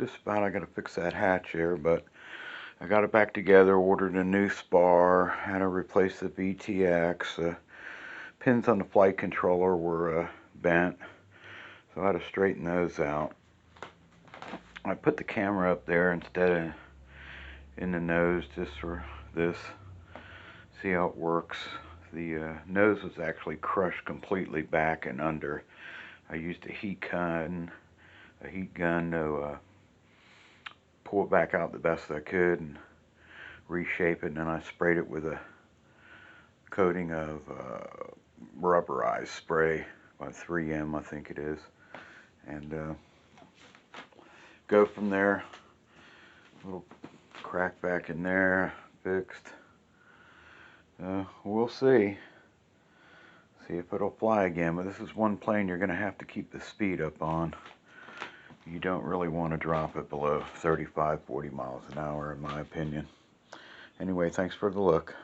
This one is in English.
just about. I got to fix that hatch here, but I got it back together, ordered a new spar, had to replace the VTX. Pins on the flight controller were bent, so I had to straighten those out. I put the camera up there instead of in the nose just for this. See how it works. The nose was actually crushed completely back and under. I used a heat gun to pull it back out the best I could and reshape it, and then I sprayed it with a coating of rubberized spray by 3M, I think it is, and go from there. Little crack back in there, fixed. We'll see if it'll fly again, but this is one plane you're going to have to keep the speed up on. You don't really want to drop it below 35-40 miles an hour, in my opinion. Anyway, thanks for the look.